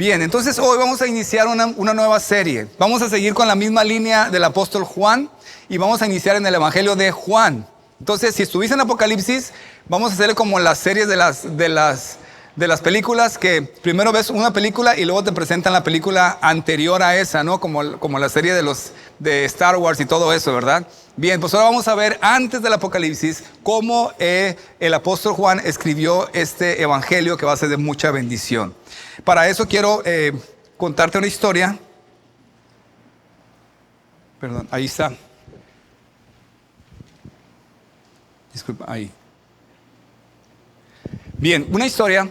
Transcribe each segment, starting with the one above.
Bien, entonces hoy vamos a iniciar una nueva serie. Vamos a seguir con la misma línea del apóstol Juan y vamos a iniciar en el Evangelio de Juan. Entonces, si estuviste en Apocalipsis, vamos a hacer como las series de las películas, que primero ves una película y luego te presentan la película anterior a esa, ¿no? Como la serie de Star Wars y todo eso, ¿verdad? Bien, pues ahora vamos a ver antes del Apocalipsis cómo el apóstol Juan escribió este evangelio que va a ser de mucha bendición. Para eso quiero contarte una historia. Perdón, ahí está. Disculpa, ahí. Bien, una historia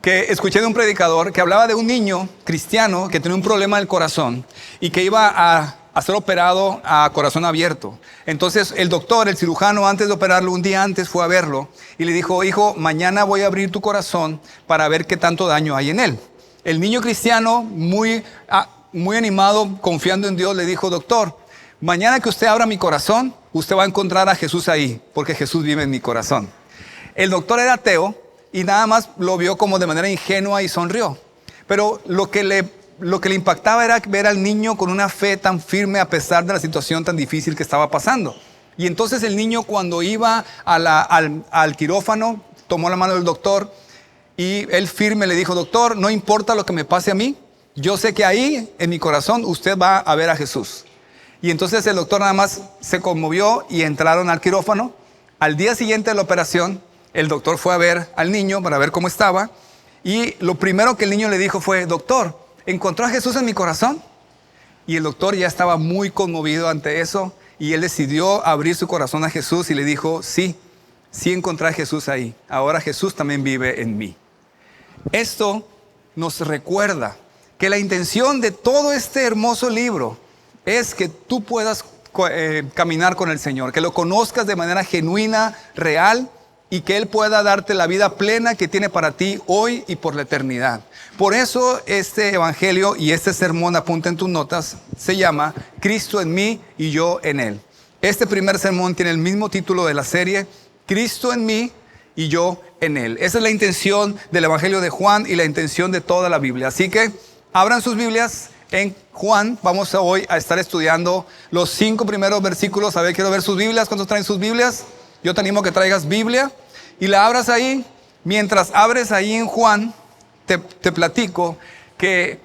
que escuché de un predicador que hablaba de un niño cristiano que tenía un problema del corazón y que iba a ser operado a corazón abierto. Entonces el doctor, el cirujano, antes de operarlo, un día antes fue a verlo y le dijo: hijo, mañana voy a abrir tu corazón para ver qué tanto daño hay en él. El niño cristiano, muy animado, confiando en Dios, le dijo: doctor, mañana que usted abra mi corazón, usted va a encontrar a Jesús ahí, porque Jesús vive en mi corazón. El doctor era ateo y nada más lo vio como de manera ingenua y sonrió. Pero lo que le impactaba era ver al niño con una fe tan firme a pesar de la situación tan difícil que estaba pasando. Y entonces el niño, cuando iba al quirófano, tomó la mano del doctor y él firme le dijo: doctor, no importa lo que me pase a mí, yo sé que ahí en mi corazón usted va a ver a Jesús. Y entonces el doctor nada más se conmovió y entraron al quirófano. Al día siguiente de la operación, el doctor fue a ver al niño para ver cómo estaba. Y lo primero que el niño le dijo fue: doctor, ¿encontró a Jesús en mi corazón? Y el doctor ya estaba muy conmovido ante eso y él decidió abrir su corazón a Jesús y le dijo: sí encontré a Jesús ahí. Ahora Jesús también vive en mí. Esto nos recuerda que la intención de todo este hermoso libro es que tú puedas caminar con el Señor, que lo conozcas de manera genuina, real, y que Él pueda darte la vida plena que tiene para ti hoy y por la eternidad. Por eso este evangelio y este sermón, apunta en tus notas, se llama Cristo en mí y yo en Él. Este primer sermón tiene el mismo título de la serie, Cristo en mí y yo en Él. Esa es la intención del evangelio de Juan y la intención de toda la Biblia. Así que abran sus Biblias en Juan. Vamos hoy a estar estudiando los 5 primeros versículos. A ver, quiero ver sus Biblias. ¿Cuántos traen sus Biblias? Yo te animo a que traigas Biblia y la abras ahí. Mientras abres ahí en Juan, te platico que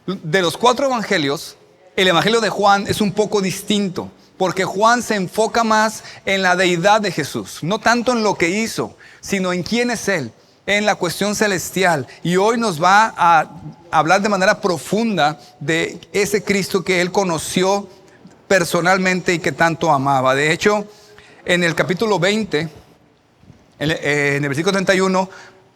de los 4 evangelios, el evangelio de Juan es un poco distinto, porque Juan se enfoca más en la deidad de Jesús, no tanto en lo que hizo, sino en quién es Él, en la cuestión celestial. Y hoy nos va a hablar de manera profunda de ese Cristo que Él conoció personalmente y que tanto amaba. De hecho, en el capítulo 20, en el versículo 31,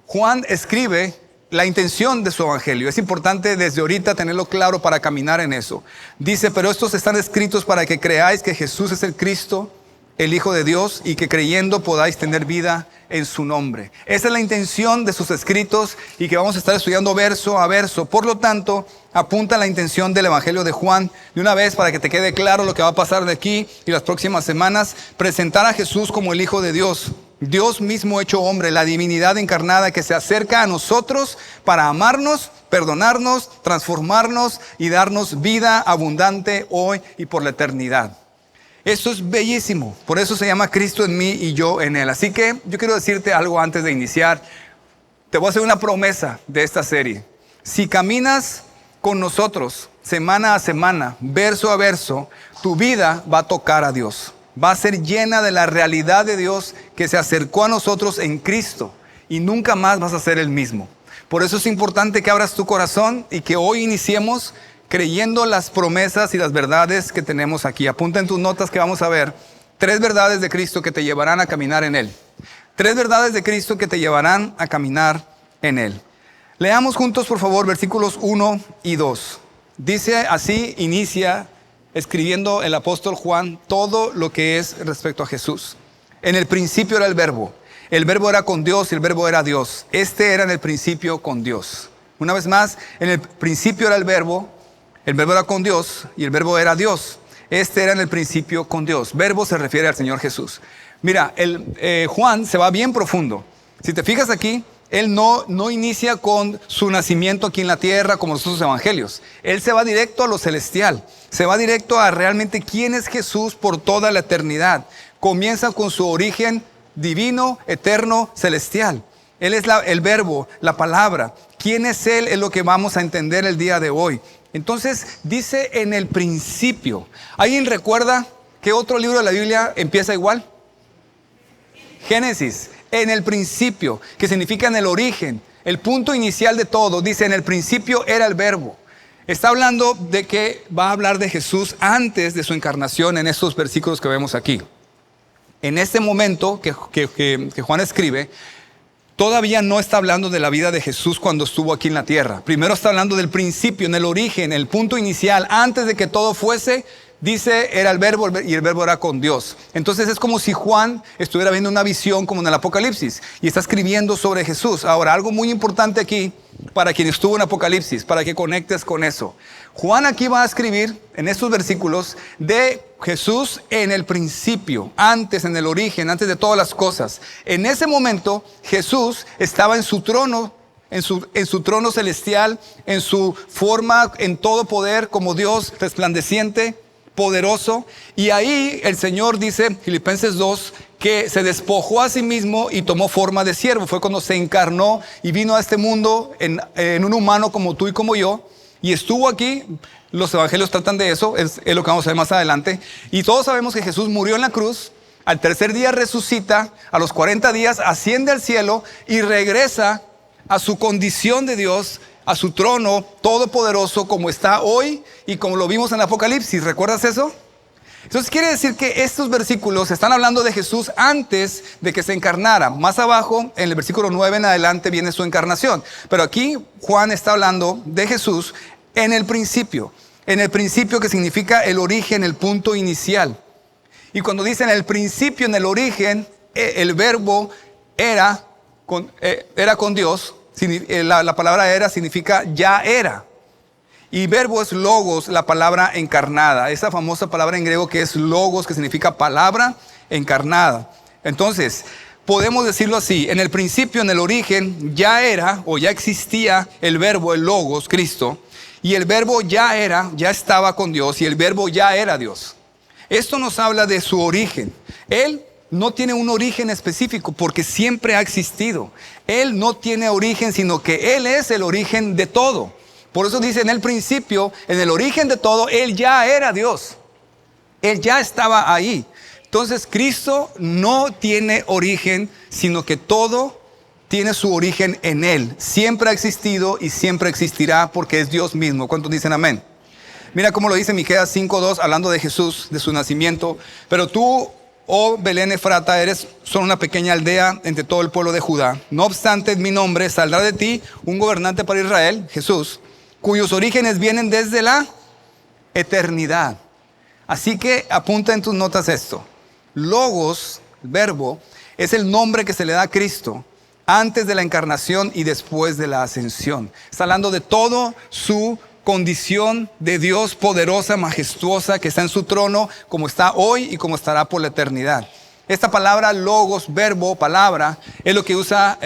Juan escribe la intención de su evangelio. Es importante desde ahorita tenerlo claro para caminar en eso. Dice: pero estos están escritos para que creáis que Jesús es el Cristo, el Hijo de Dios, y que creyendo podáis tener vida en su nombre. Esa es la intención de sus escritos y que vamos a estar estudiando verso a verso. Por lo tanto, apunta la intención del evangelio de Juan de una vez para que te quede claro lo que va a pasar de aquí y las próximas semanas. Presentar a Jesús como el Hijo de Dios, Dios mismo hecho hombre, la divinidad encarnada que se acerca a nosotros para amarnos, perdonarnos, transformarnos y darnos vida abundante hoy y por la eternidad. Esto es bellísimo, por eso se llama Cristo en mí y yo en Él. Así que yo quiero decirte algo antes de iniciar. Te voy a hacer una promesa de esta serie. Si caminas con nosotros semana a semana, verso a verso, tu vida va a tocar a Dios. Va a ser llena de la realidad de Dios que se acercó a nosotros en Cristo y nunca más vas a ser el mismo. Por eso es importante que abras tu corazón y que hoy iniciemos creyendo las promesas y las verdades que tenemos aquí. Apunta en tus notas que vamos a ver 3 verdades de Cristo que te llevarán a caminar en Él. 3 verdades de Cristo que te llevarán a caminar en Él. Leamos juntos, por favor, versículos 1 y 2. Dice así, inicia escribiendo el apóstol Juan todo lo que es respecto a Jesús. En el principio era el verbo era con Dios y el verbo era Dios. Este era en el principio con Dios. Una vez más, en el principio era el verbo era con Dios y el verbo era Dios. Este era en el principio con Dios. Verbo se refiere al Señor Jesús. Mira, Juan se va bien profundo. Si te fijas aquí, Él no inicia con su nacimiento aquí en la tierra como los otros evangelios. Él se va directo a lo celestial. Se va directo a realmente quién es Jesús por toda la eternidad. Comienza con su origen divino, eterno, celestial. Él es el verbo, la palabra. ¿Quién es Él? Es lo que vamos a entender el día de hoy. Entonces dice en el principio. ¿Alguien recuerda qué otro libro de la Biblia empieza igual? Génesis. En el principio, que significa en el origen, el punto inicial de todo. Dice, en el principio era el verbo. Está hablando de que va a hablar de Jesús antes de su encarnación en estos versículos que vemos aquí. En este momento que Juan escribe, todavía no está hablando de la vida de Jesús cuando estuvo aquí en la tierra. Primero está hablando del principio, en el origen, el punto inicial, antes de que todo fuese. Dice, era el verbo y el verbo era con Dios. Entonces es como si Juan estuviera viendo una visión como en el Apocalipsis y está escribiendo sobre Jesús. Ahora, algo muy importante aquí para quien estuvo en Apocalipsis, para que conectes con eso. Juan aquí va a escribir en estos versículos de Jesús en el principio, antes, en el origen, antes de todas las cosas. En ese momento Jesús estaba en su trono, en su trono celestial, en su forma, en todo poder, como Dios resplandeciente, poderoso. Y ahí el Señor dice, Filipenses 2, que se despojó a sí mismo y tomó forma de siervo. Fue cuando se encarnó y vino a este mundo en un humano como tú y como yo. Y estuvo aquí. Los evangelios tratan de eso, es lo que vamos a ver más adelante. Y todos sabemos que Jesús murió en la cruz. Al tercer día resucita, a los 40 días asciende al cielo y regresa a su condición de Dios, a su trono todopoderoso como está hoy y como lo vimos en Apocalipsis. ¿Recuerdas eso? Entonces quiere decir que estos versículos están hablando de Jesús antes de que se encarnara. Más abajo, en el versículo 9 en adelante, viene su encarnación. Pero aquí Juan está hablando de Jesús en el principio. En el principio, que significa el origen, el punto inicial. Y cuando dice en el principio, en el origen, el verbo era con Dios. La palabra era significa ya era. Y verbo es logos, la palabra encarnada. Esa famosa palabra en griego que es logos, que significa palabra encarnada. Entonces, podemos decirlo así. En el principio, en el origen, ya era o ya existía el verbo, el logos, Cristo. Y el verbo ya estaba con Dios y el verbo ya era Dios. Esto nos habla de su origen. Él no tiene un origen específico porque siempre ha existido. Él no tiene origen, sino que Él es el origen de todo. Por eso dice en el principio, en el origen de todo, Él ya era Dios. Él ya estaba ahí. Entonces Cristo no tiene origen, sino que todo tiene su origen en Él. Siempre ha existido y siempre existirá porque es Dios mismo. ¿Cuántos dicen amén? Mira cómo lo dice Miqueas 5:2, hablando de Jesús, de su nacimiento. Pero tú, oh Belén Efrata, eres solo una pequeña aldea entre todo el pueblo de Judá. No obstante, en mi nombre saldrá de ti un gobernante para Israel, Jesús, cuyos orígenes vienen desde la eternidad. Así que apunta en tus notas esto. Logos, el verbo, es el nombre que se le da a Cristo antes de la encarnación y después de la ascensión. Está hablando de todo su condición de Dios poderosa, majestuosa, que está en su trono, como está hoy y como estará por la eternidad. Esta palabra logos, verbo, palabra, es lo que usa,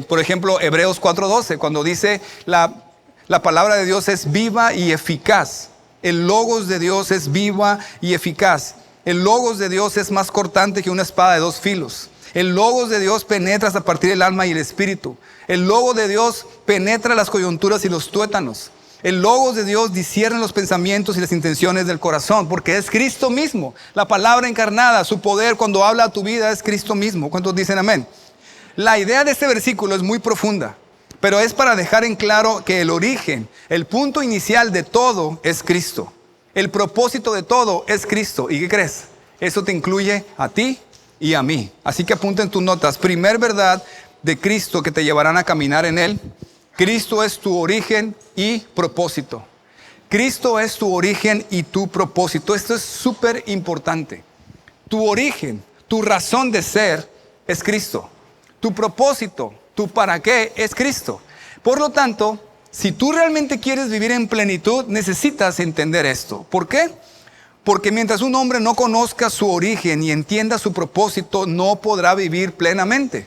por ejemplo, Hebreos 4:12, cuando dice la palabra de Dios es viva y eficaz. El logos de Dios es viva y eficaz. El logos de Dios es más cortante que una espada de 2 filos. El logos de Dios penetra hasta partir el alma y el espíritu. El logos de Dios penetra las coyunturas y los tuétanos. El logos de Dios discierne los pensamientos y las intenciones del corazón, porque es Cristo mismo. La palabra encarnada, su poder cuando habla a tu vida es Cristo mismo. ¿Cuántos dicen amén? La idea de este versículo es muy profunda, pero es para dejar en claro que el origen, el punto inicial de todo es Cristo. El propósito de todo es Cristo. ¿Y qué crees? Eso te incluye a ti y a mí. Así que apunta en tus notas. Primer verdad de Cristo que te llevarán a caminar en Él. Cristo es tu origen y propósito. Cristo es tu origen y tu propósito. Esto es súper importante. Tu origen, tu razón de ser es Cristo. Tu propósito, tu para qué es Cristo. Por lo tanto, si tú realmente quieres vivir en plenitud, necesitas entender esto. ¿Por qué? Porque mientras un hombre no conozca su origen y entienda su propósito, no podrá vivir plenamente.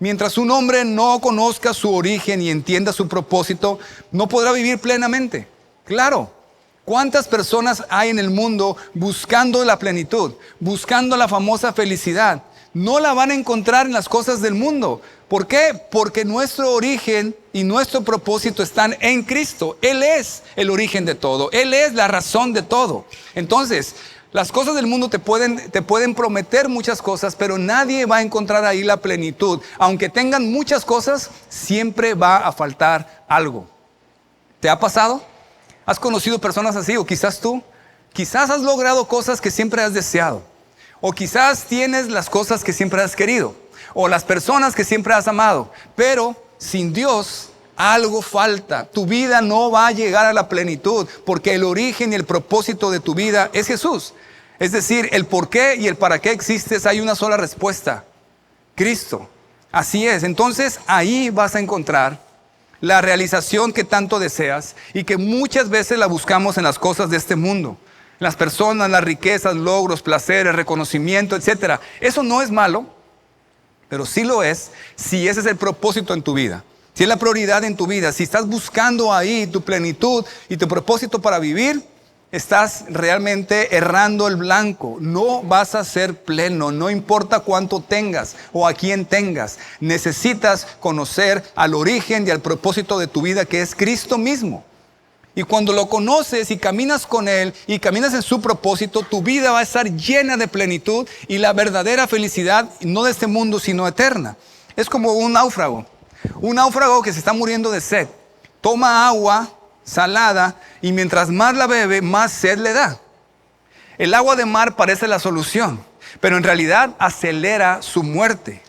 Mientras un hombre no conozca su origen y entienda su propósito, no podrá vivir plenamente. Claro, ¿cuántas personas hay en el mundo buscando la plenitud, buscando la famosa felicidad? No la van a encontrar en las cosas del mundo. ¿Por qué? Porque nuestro origen y nuestro propósito están en Cristo. Él es el origen de todo. Él es la razón de todo. Entonces, las cosas del mundo te pueden prometer muchas cosas, pero nadie va a encontrar ahí la plenitud. Aunque tengan muchas cosas, siempre va a faltar algo. ¿Te ha pasado? ¿Has conocido personas así? O quizás tú. Quizás has logrado cosas que siempre has deseado. O quizás tienes las cosas que siempre has querido. O las personas que siempre has amado. Pero sin Dios, algo falta. Tu vida no va a llegar a la plenitud, porque el origen y el propósito de tu vida es Jesús. Es decir, el por qué y el para qué existes, hay una sola respuesta: Cristo. Así es. Entonces ahí vas a encontrar la realización que tanto deseas y que muchas veces la buscamos en las cosas de este mundo. Las personas, las riquezas, logros, placeres, reconocimiento, etc. Eso no es malo, pero sí lo es si ese es el propósito en tu vida. Si es la prioridad en tu vida, si estás buscando ahí tu plenitud y tu propósito para vivir, estás realmente errando el blanco. No vas a ser pleno, no importa cuánto tengas o a quién tengas. Necesitas conocer al origen y al propósito de tu vida, que es Cristo mismo. Y cuando lo conoces y caminas con Él y caminas en su propósito, tu vida va a estar llena de plenitud y la verdadera felicidad, no de este mundo, sino eterna. Es como un náufrago. Un náufrago que se está muriendo de sed. Toma agua salada y mientras más la bebe, más sed le da. El agua de mar parece la solución, pero en realidad acelera su muerte.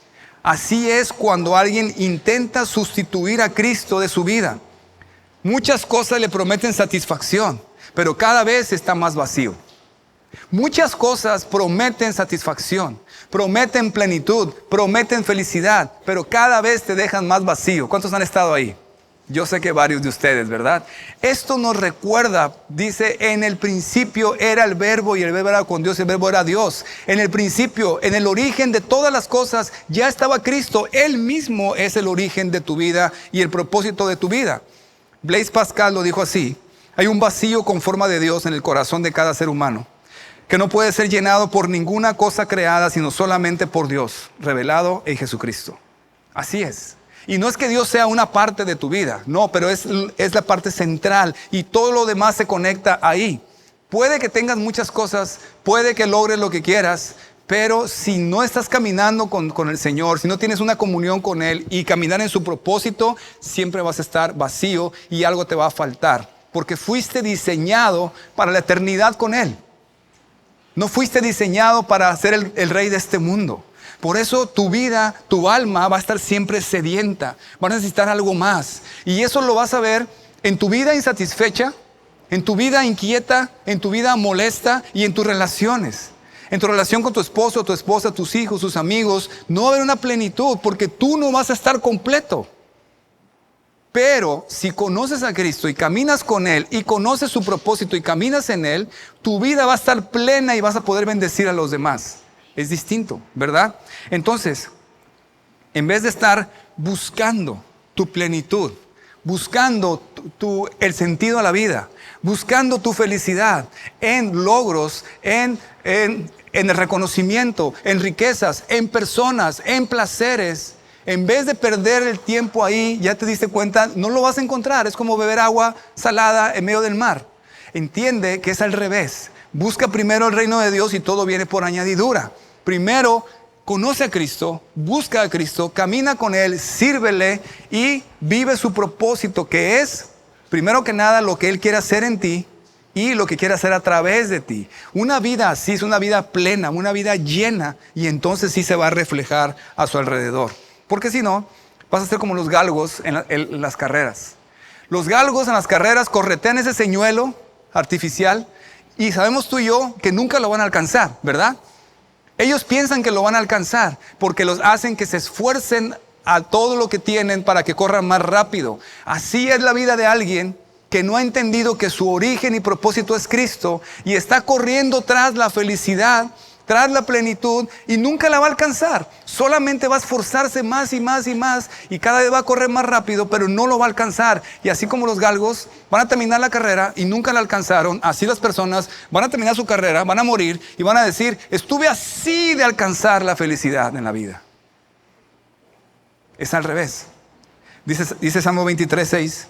Así es cuando alguien intenta sustituir a Cristo de su vida. Muchas cosas le prometen satisfacción, pero cada vez está más vacío. Muchas cosas prometen satisfacción, prometen plenitud, prometen felicidad, pero cada vez te dejan más vacío. ¿Cuántos han estado ahí? Yo sé que varios de ustedes, ¿verdad? Esto nos recuerda, dice, en el principio era el verbo y el verbo era con Dios y el verbo era Dios. En el principio, en el origen de todas las cosas, ya estaba Cristo. Él mismo es el origen de tu vida y el propósito de tu vida. Blaise Pascal lo dijo así: hay un vacío con forma de Dios en el corazón de cada ser humano, que no puede ser llenado por ninguna cosa creada, sino solamente por Dios, revelado en Jesucristo. Así es. Y no es que Dios sea una parte de tu vida, no, pero es la parte central y todo lo demás se conecta ahí. Puede que tengas muchas cosas, puede que logres lo que quieras, pero si no estás caminando con el Señor, si no tienes una comunión con Él y caminar en su propósito, siempre vas a estar vacío y algo te va a faltar, porque fuiste diseñado para la eternidad con Él. No fuiste diseñado para ser el rey de este mundo. Por eso tu vida, tu alma va a estar siempre sedienta, va a necesitar algo más. Y eso lo vas a ver en tu vida insatisfecha, en tu vida inquieta, en tu vida molesta y en tus relaciones. En tu relación con tu esposo, tu esposa, tus hijos, tus amigos, no va a haber una plenitud porque tú no vas a estar completo. Pero si conoces a Cristo y caminas con Él y conoces su propósito y caminas en Él, tu vida va a estar plena y vas a poder bendecir a los demás. Es distinto, ¿verdad? Entonces, en vez de estar buscando tu plenitud, buscando el sentido a la vida, buscando tu felicidad en logros, en el reconocimiento, en riquezas, en personas, en placeres, en vez de perder el tiempo ahí, ya te diste cuenta, no lo vas a encontrar. Es como beber agua salada en medio del mar. Entiende que es al revés. Busca primero el reino de Dios y todo viene por añadidura. Primero, conoce a Cristo, busca a Cristo, camina con Él, sírvele y vive su propósito, que es, primero que nada, lo que Él quiere hacer en ti y lo que quiere hacer a través de ti. Una vida así es una vida plena, una vida llena, y entonces sí se va a reflejar a su alrededor. Porque si no, vas a ser como los galgos en las carreras. Los galgos en las carreras corretean ese señuelo artificial y sabemos tú y yo que nunca lo van a alcanzar, ¿verdad? Ellos piensan que lo van a alcanzar porque los hacen que se esfuercen a todo lo que tienen para que corran más rápido. Así es la vida de alguien que no ha entendido que su origen y propósito es Cristo y está corriendo tras la felicidad, tras la plenitud y nunca la va a alcanzar. Solamente va a esforzarse más y más y más y cada vez va a correr más rápido, pero no lo va a alcanzar. Y así como los galgos van a terminar la carrera y nunca la alcanzaron, así las personas van a terminar su carrera, van a morir y van a decir, estuve así de alcanzar la felicidad en la vida. Es al revés. Dice Salmo 23:6,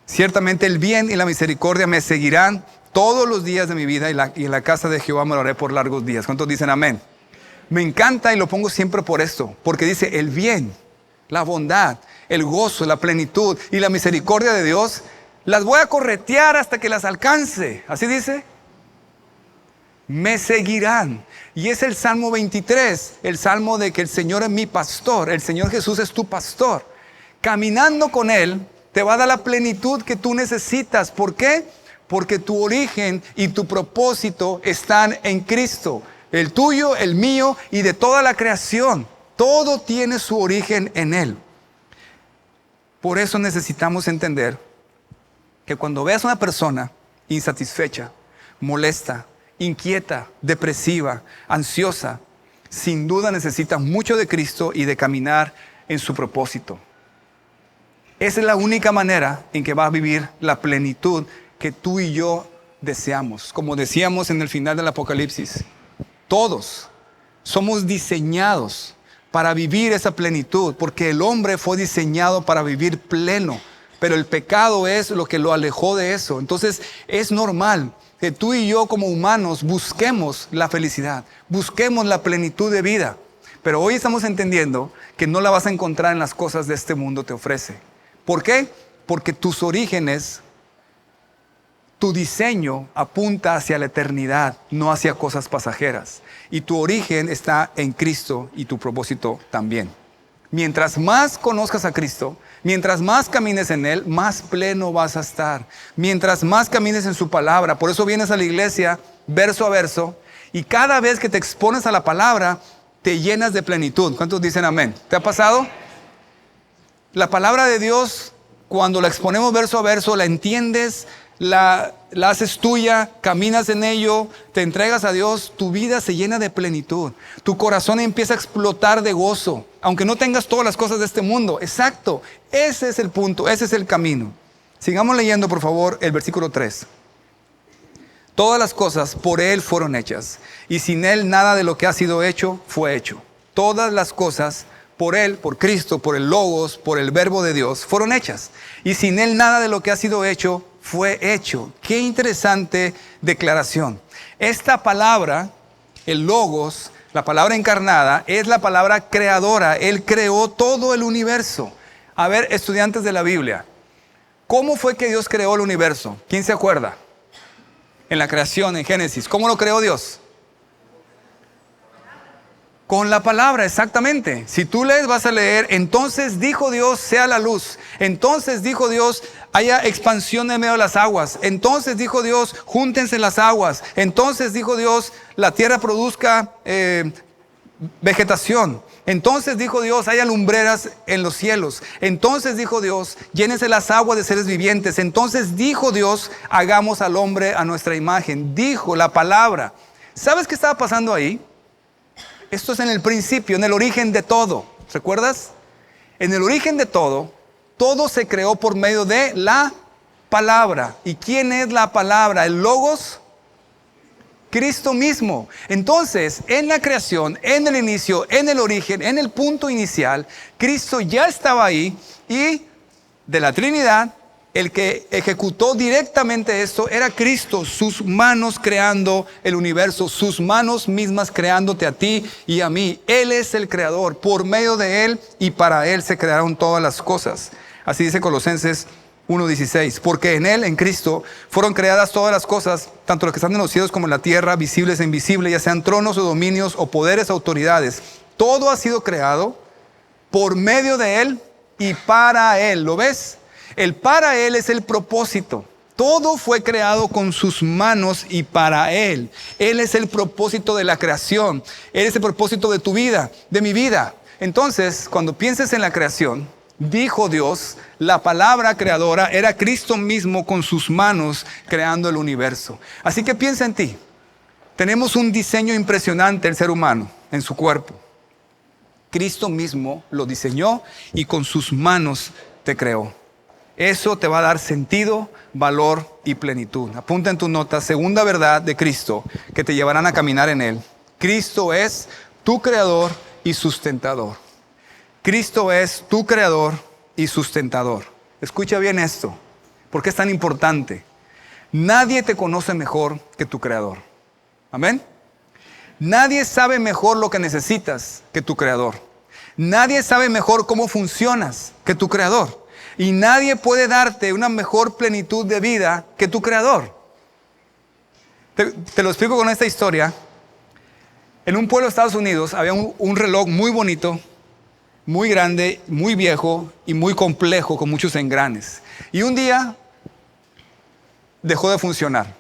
ciertamente el bien y la misericordia me seguirán todos los días de mi vida y en la casa de Jehová moraré por largos días. ¿Cuántos dicen amén? Me encanta y lo pongo siempre por esto, porque dice el bien, la bondad, el gozo, la plenitud y la misericordia de Dios, las voy a corretear hasta que las alcance. ¿Así dice? Me seguirán. Y es el Salmo 23, el Salmo de que el Señor es mi pastor, el Señor Jesús es tu pastor. Caminando con Él, te va a dar la plenitud que tú necesitas. ¿Por qué? Porque tu origen y tu propósito están en Cristo. El tuyo, el mío y de toda la creación. Todo tiene su origen en Él. Por eso necesitamos entender que cuando veas a una persona insatisfecha, molesta, inquieta, depresiva, ansiosa, sin duda necesita mucho de Cristo y de caminar en su propósito. Esa es la única manera en que va a vivir la plenitud que tú y yo deseamos. Como decíamos en el final del Apocalipsis, todos somos diseñados para vivir esa plenitud, porque el hombre fue diseñado para vivir pleno, pero el pecado es lo que lo alejó de eso. Entonces es normal que tú y yo como humanos busquemos la felicidad, busquemos la plenitud de vida, pero hoy estamos entendiendo que no la vas a encontrar en las cosas de este mundo te ofrece. ¿Por qué? Porque tus orígenes, tu diseño apunta hacia la eternidad, no hacia cosas pasajeras. Y tu origen está en Cristo y tu propósito también. Mientras más conozcas a Cristo, mientras más camines en Él, más pleno vas a estar. Mientras más camines en su palabra. Por eso vienes a la iglesia verso a verso y cada vez que te expones a la palabra, te llenas de plenitud. ¿Cuántos dicen amén? ¿Te ha pasado? La palabra de Dios, cuando la exponemos verso a verso, la entiendes, la haces tuya, caminas en ello, te entregas a Dios, tu vida se llena de plenitud. Tu corazón empieza a explotar de gozo, aunque no tengas todas las cosas de este mundo. Exacto, ese es el punto, ese es el camino. Sigamos leyendo, por favor, el versículo 3. Todas las cosas por Él fueron hechas, y sin Él nada de lo que ha sido hecho fue hecho. Todas las cosas por Él, por Cristo, por el Logos, por el Verbo de Dios, fueron hechas. Y sin Él nada de lo que ha sido hecho fue hecho. Qué interesante declaración. Esta palabra, el Logos, la palabra encarnada, es la palabra creadora. Él creó todo el universo. A ver, estudiantes de la Biblia, ¿cómo fue que Dios creó el universo? ¿Quién se acuerda? En la creación, en Génesis. ¿Cómo lo creó Dios? Con la palabra, exactamente. Si tú lees, vas a leer, entonces dijo Dios, sea la luz. Entonces dijo Dios, haya expansión en medio de las aguas. Entonces dijo Dios, júntense las aguas. Entonces dijo Dios, la tierra produzca vegetación. Entonces dijo Dios, haya lumbreras en los cielos. Entonces dijo Dios, llénense las aguas de seres vivientes. Entonces dijo Dios, hagamos al hombre a nuestra imagen. Dijo la palabra. ¿Sabes qué estaba pasando ahí? Esto es en el principio, en el origen de todo. ¿Recuerdas? En el origen de todo, todo se creó por medio de la palabra. ¿Y quién es la palabra? ¿El Logos? Cristo mismo. Entonces, en la creación, en el inicio, en el origen, en el punto inicial, Cristo ya estaba ahí y de la Trinidad, el que ejecutó directamente esto era Cristo, sus manos creando el universo, sus manos mismas creándote a ti y a mí. Él es el creador, por medio de Él y para Él se crearon todas las cosas. Así dice Colosenses 1:16, porque en Él, en Cristo, fueron creadas todas las cosas, tanto las que están en los cielos como en la tierra, visibles e invisibles, ya sean tronos o dominios o poderes, autoridades. Todo ha sido creado por medio de Él y para Él. ¿Lo ves? El para Él es el propósito. Todo fue creado con sus manos y para Él. Él es el propósito de la creación. Él es el propósito de tu vida, de mi vida. Entonces, cuando pienses en la creación, dijo Dios, la palabra creadora era Cristo mismo con sus manos creando el universo. Así que piensa en ti. Tenemos un diseño impresionante el ser humano en su cuerpo. Cristo mismo lo diseñó y con sus manos te creó. Eso te va a dar sentido, valor y plenitud. Apunta en tus notas, segunda verdad de Cristo que te llevarán a caminar en Él. Cristo es tu creador y sustentador. Cristo es tu creador y sustentador. Escucha bien esto, porque es tan importante. Nadie te conoce mejor que tu creador. Amén. Nadie sabe mejor lo que necesitas que tu creador. Nadie sabe mejor cómo funcionas que tu creador. Y nadie puede darte una mejor plenitud de vida que tu creador. Te lo explico con esta historia. En un pueblo de Estados Unidos había un reloj muy bonito, muy grande, muy viejo y muy complejo con muchos engranes. Y un día dejó de funcionar.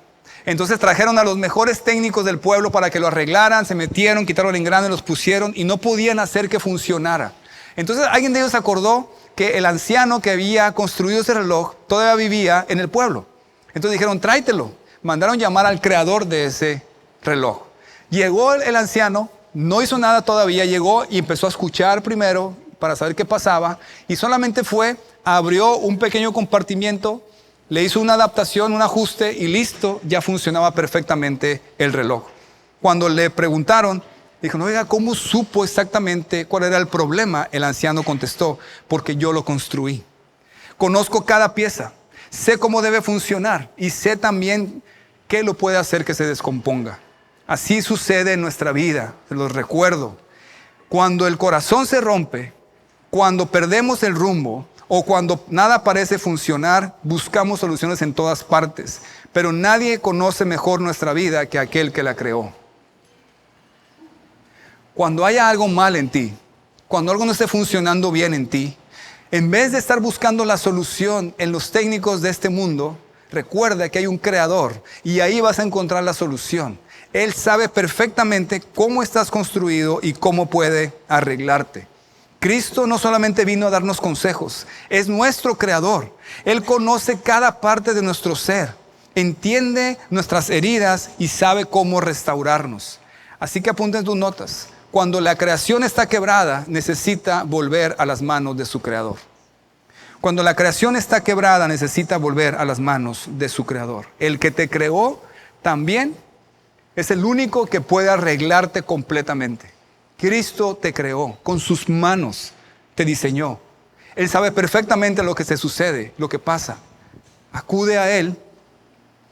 Entonces trajeron a los mejores técnicos del pueblo para que lo arreglaran, se metieron, quitaron el engrane, los pusieron y no podían hacer que funcionara. Entonces alguien de ellos se acordó que el anciano que había construido ese reloj todavía vivía en el pueblo. Entonces dijeron, tráetelo. Mandaron llamar al creador de ese reloj. Llegó el anciano, no hizo nada todavía, llegó y empezó a escuchar primero para saber qué pasaba. Y solamente fue, abrió un pequeño compartimiento, le hizo una adaptación, un ajuste y listo, ya funcionaba perfectamente el reloj. Cuando le preguntaron, dijo, oiga, ¿cómo supo exactamente cuál era el problema? El anciano contestó, porque yo lo construí. Conozco cada pieza, sé cómo debe funcionar y sé también qué lo puede hacer que se descomponga. Así sucede en nuestra vida, se los recuerdo. Cuando el corazón se rompe, cuando perdemos el rumbo o cuando nada parece funcionar, buscamos soluciones en todas partes. Pero nadie conoce mejor nuestra vida que aquel que la creó. Cuando haya algo mal en ti, cuando algo no esté funcionando bien en ti, en vez de estar buscando la solución en los técnicos de este mundo, recuerda que hay un creador y ahí vas a encontrar la solución. Él sabe perfectamente cómo estás construido y cómo puede arreglarte. Cristo no solamente vino a darnos consejos, es nuestro creador. Él conoce cada parte de nuestro ser, entiende nuestras heridas y sabe cómo restaurarnos. Así que apunten tus notas. Cuando la creación está quebrada, necesita volver a las manos de su creador. Cuando la creación está quebrada, necesita volver a las manos de su creador. El que te creó también es el único que puede arreglarte completamente. Cristo te creó, con sus manos te diseñó. Él sabe perfectamente lo que te sucede, lo que pasa. Acude a Él,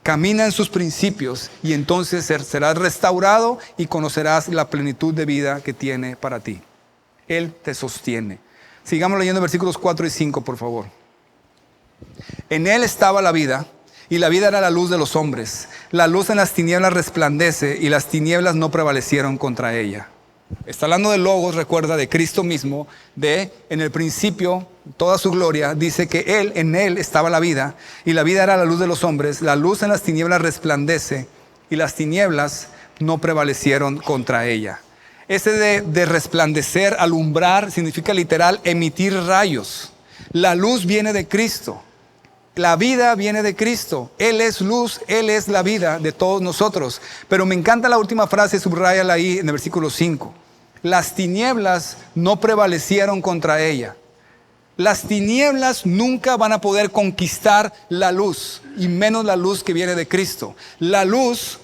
camina en sus principios y entonces serás restaurado y conocerás la plenitud de vida que tiene para ti. Él te sostiene. Sigamos leyendo versículos 4 y 5, por favor. En Él estaba la vida, y la vida era la luz de los hombres. La luz en las tinieblas resplandece, y las tinieblas no prevalecieron contra ella. Está hablando de Logos, recuerda, de Cristo mismo, en el principio, toda su gloria, dice que en Él estaba la vida, y la vida era la luz de los hombres. La luz en las tinieblas resplandece, y las tinieblas no prevalecieron contra ella. Ese de resplandecer, alumbrar, significa literal emitir rayos. La luz viene de Cristo. La vida viene de Cristo. Él es luz, Él es la vida de todos nosotros. Pero me encanta la última frase, subráyala ahí en el versículo 5. Las tinieblas no prevalecieron contra ella. Las tinieblas nunca van a poder conquistar la luz, y menos la luz que viene de Cristo. La luz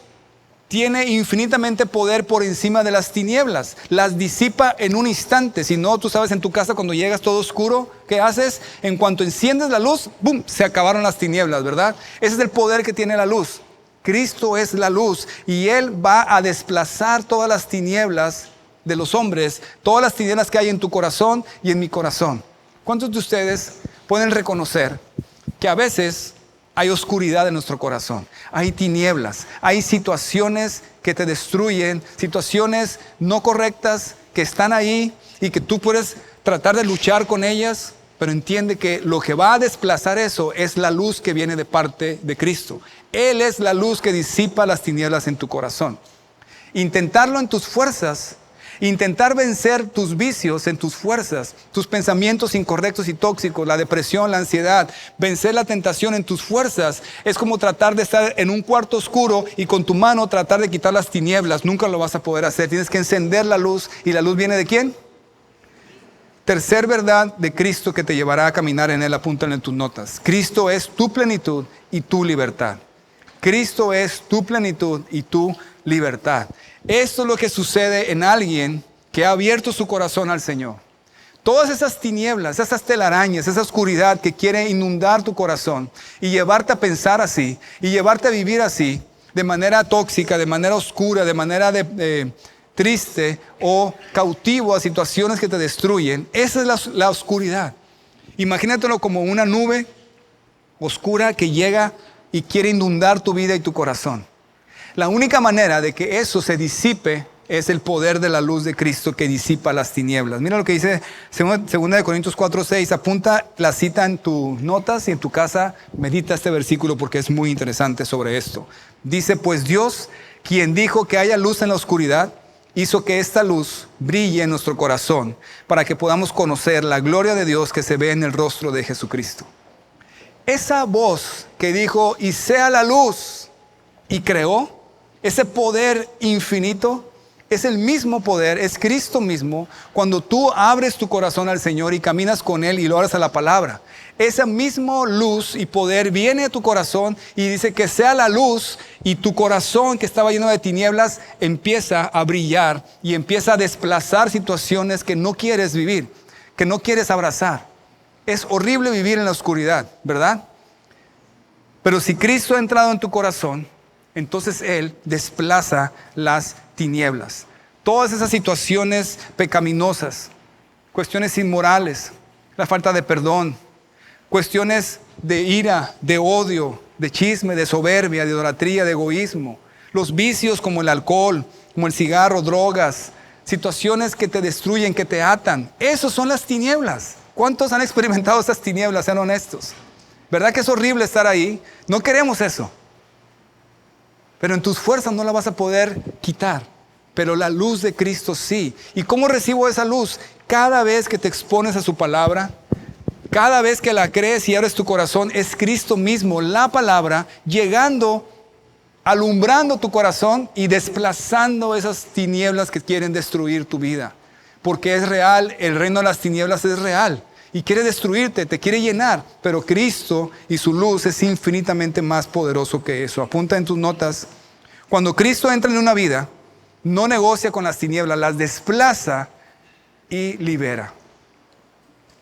tiene infinitamente poder por encima de las tinieblas. Las disipa en un instante. Si no, tú sabes, en tu casa cuando llegas todo oscuro, ¿qué haces? En cuanto enciendes la luz, ¡bum!, se acabaron las tinieblas, ¿verdad? Ese es el poder que tiene la luz. Cristo es la luz y Él va a desplazar todas las tinieblas de los hombres, todas las tinieblas que hay en tu corazón y en mi corazón. ¿Cuántos de ustedes pueden reconocer que a veces hay oscuridad en nuestro corazón, hay tinieblas, hay situaciones que te destruyen, situaciones no correctas que están ahí y que tú puedes tratar de luchar con ellas, pero entiende que lo que va a desplazar eso es la luz que viene de parte de Cristo. Él es la luz que disipa las tinieblas en tu corazón. Intentarlo en tus fuerzas, intentar vencer tus vicios en tus fuerzas, tus pensamientos incorrectos y tóxicos, la depresión, la ansiedad, vencer la tentación en tus fuerzas, es como tratar de estar en un cuarto oscuro y con tu mano tratar de quitar las tinieblas. Nunca lo vas a poder hacer. Tienes que encender la luz. ¿Y la luz viene de quién? Tercer verdad de Cristo que te llevará a caminar en Él, apúntalo en tus notas. Cristo es tu plenitud y tu libertad. Cristo es tu plenitud y tu libertad. Esto es lo que sucede en alguien que ha abierto su corazón al Señor. Todas esas tinieblas, esas telarañas, esa oscuridad que quiere inundar tu corazón y llevarte a pensar así y llevarte a vivir así, de manera tóxica, de manera oscura, de manera triste o cautivo a situaciones que te destruyen. Esa es la oscuridad. Imagínatelo como una nube oscura que llega y quiere inundar tu vida y tu corazón. La única manera de que eso se disipe es el poder de la luz de Cristo que disipa las tinieblas. Mira lo que dice 2 Corintios 4:6. Apunta la cita en tus notas y en tu casa medita este versículo porque es muy interesante sobre esto. Dice, pues Dios, quien dijo que haya luz en la oscuridad, hizo que esta luz brille en nuestro corazón para que podamos conocer la gloria de Dios que se ve en el rostro de Jesucristo. Esa voz que dijo, y sea la luz, y creó, ese poder infinito, es el mismo poder, es Cristo mismo, cuando tú abres tu corazón al Señor y caminas con Él y lo abres a la palabra. Esa misma luz y poder viene a tu corazón y dice que sea la luz, y tu corazón que estaba lleno de tinieblas empieza a brillar y empieza a desplazar situaciones que no quieres vivir, que no quieres abrazar. Es horrible vivir en la oscuridad, ¿verdad? Pero si Cristo ha entrado en tu corazón, entonces Él desplaza las tinieblas. Todas esas situaciones pecaminosas, cuestiones inmorales, la falta de perdón, cuestiones de ira, de odio, de chisme, de soberbia, de idolatría, de egoísmo, los vicios como el alcohol, como el cigarro, drogas, situaciones que te destruyen, que te atan. Esas son las tinieblas. ¿Cuántos han experimentado esas tinieblas? Sean honestos. ¿Verdad que es horrible estar ahí? No queremos eso. Pero en tus fuerzas no la vas a poder quitar. Pero la luz de Cristo sí. ¿Y cómo recibo esa luz? Cada vez que te expones a su palabra, cada vez que la crees y abres tu corazón, es Cristo mismo, la palabra, llegando, alumbrando tu corazón y desplazando esas tinieblas que quieren destruir tu vida. Porque es real, el reino de las tinieblas es real. Y quiere destruirte, te quiere llenar. Pero Cristo y su luz es infinitamente más poderoso que eso. Apunta en tus notas. Cuando Cristo entra en una vida, no negocia con las tinieblas, las desplaza y libera.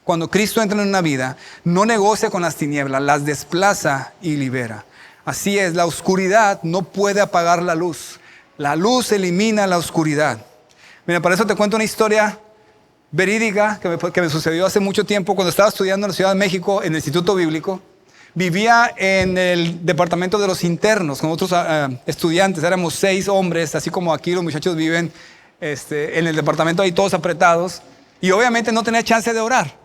Cuando Cristo entra en una vida, no negocia con las tinieblas, las desplaza y libera. Así es, la oscuridad no puede apagar la luz. La luz elimina la oscuridad. Mira, para eso te cuento una historia verídica que me sucedió hace mucho tiempo cuando estaba estudiando en la Ciudad de México en el Instituto Bíblico. Vivía en el departamento de los internos con otros estudiantes. Éramos 6 hombres, así como aquí los muchachos viven en el departamento ahí todos apretados. Y obviamente no tenía chance de orar.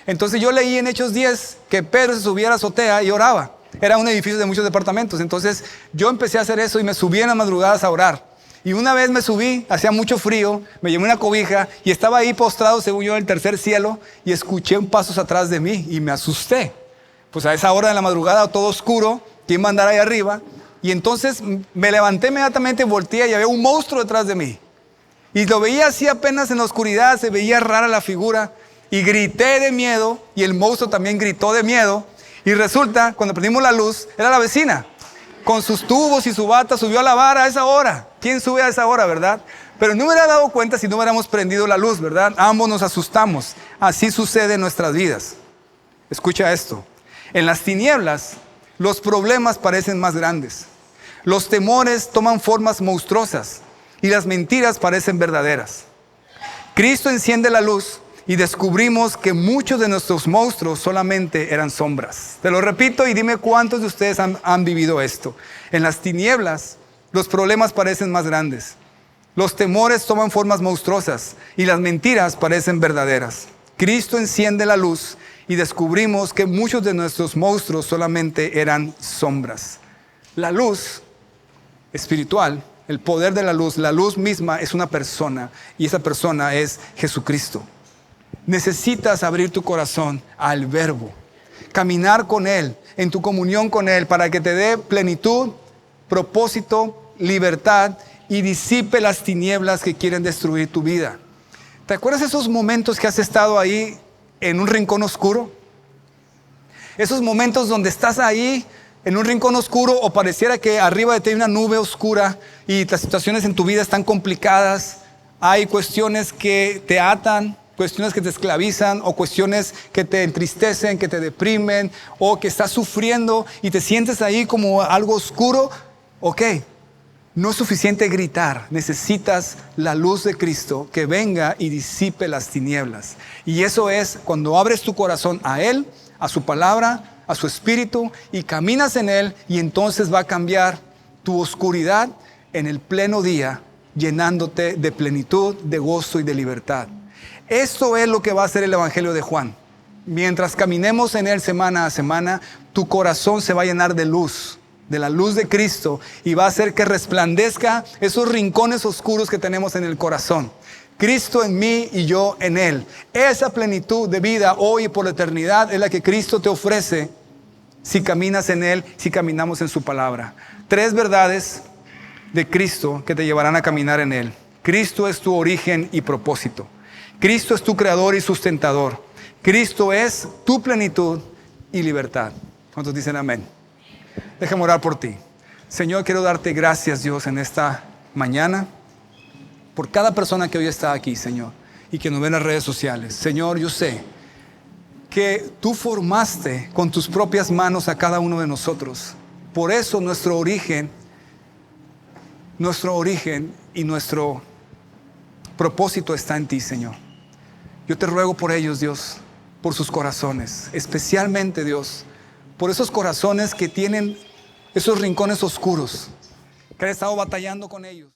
Entonces yo leí en Hechos 10 que Pedro se subía a la azotea y oraba. Era un edificio de muchos departamentos. Entonces yo empecé a hacer eso y me subí en las madrugadas a orar. Y una vez me subí, hacía mucho frío, me llevé una cobija y estaba ahí postrado, según yo, en el tercer cielo, y escuché un pasos atrás de mí y me asusté. Pues a esa hora de la madrugada, todo oscuro, ¿quién va a andar ahí arriba? Y entonces me levanté inmediatamente, volteé y había un monstruo detrás de mí. Y lo veía así apenas en la oscuridad, se veía rara la figura, y grité de miedo, y el monstruo también gritó de miedo. Y resulta, cuando prendimos la luz, era la vecina. Con sus tubos y su bata subió a lavar a esa hora. ¿Quién sube a esa hora, verdad? Pero no me hubiera dado cuenta si no hubiéramos prendido la luz, ¿verdad? Ambos nos asustamos. Así sucede en nuestras vidas. Escucha esto. En las tinieblas, los problemas parecen más grandes. Los temores toman formas monstruosas y las mentiras parecen verdaderas. Cristo enciende la luz y descubrimos que muchos de nuestros monstruos solamente eran sombras. Te lo repito y dime cuántos de ustedes han vivido esto. En las tinieblas, los problemas parecen más grandes. Los temores toman formas monstruosas y las mentiras parecen verdaderas. Cristo enciende la luz y descubrimos que muchos de nuestros monstruos solamente eran sombras. La luz espiritual, el poder de la luz misma es una persona y esa persona es Jesucristo. Necesitas abrir tu corazón al Verbo, caminar con Él, en tu comunión con Él, para que te dé plenitud, propósito, libertad y disipe las tinieblas que quieren destruir tu vida. ¿Te acuerdas esos momentos que has estado ahí en un rincón oscuro? Esos momentos donde estás ahí en un rincón oscuro o pareciera que arriba de ti hay una nube oscura y las situaciones en tu vida están complicadas. Hay cuestiones que te atan, cuestiones que te esclavizan o cuestiones que te entristecen, que te deprimen o que estás sufriendo y te sientes ahí como algo oscuro. Ok, no es suficiente gritar, necesitas la luz de Cristo que venga y disipe las tinieblas. Y eso es cuando abres tu corazón a Él, a su palabra, a su espíritu y caminas en Él y entonces va a cambiar tu oscuridad en el pleno día, llenándote de plenitud, de gozo y de libertad. Esto es lo que va a hacer el Evangelio de Juan. Mientras caminemos en Él semana a semana, tu corazón se va a llenar de luz, de la luz de Cristo y va a hacer que resplandezca esos rincones oscuros que tenemos en el corazón. Cristo en mí y yo en Él. Esa plenitud de vida hoy y por la eternidad es la que Cristo te ofrece si caminas en Él, si caminamos en su palabra. 3 verdades de Cristo que te llevarán a caminar en Él. Cristo es tu origen y propósito. Cristo es tu creador y sustentador. Cristo es tu plenitud y libertad. ¿Cuántos dicen amén? Déjame orar por ti. Señor, quiero darte gracias, Dios, en esta mañana por cada persona que hoy está aquí, Señor, y que nos ve en las redes sociales. Señor, yo sé que tú formaste con tus propias manos a cada uno de nosotros. Por eso nuestro origen y nuestro propósito está en ti, Señor. Yo te ruego por ellos, Dios, por sus corazones, especialmente, Dios, por esos corazones que tienen esos rincones oscuros, que han estado batallando con ellos.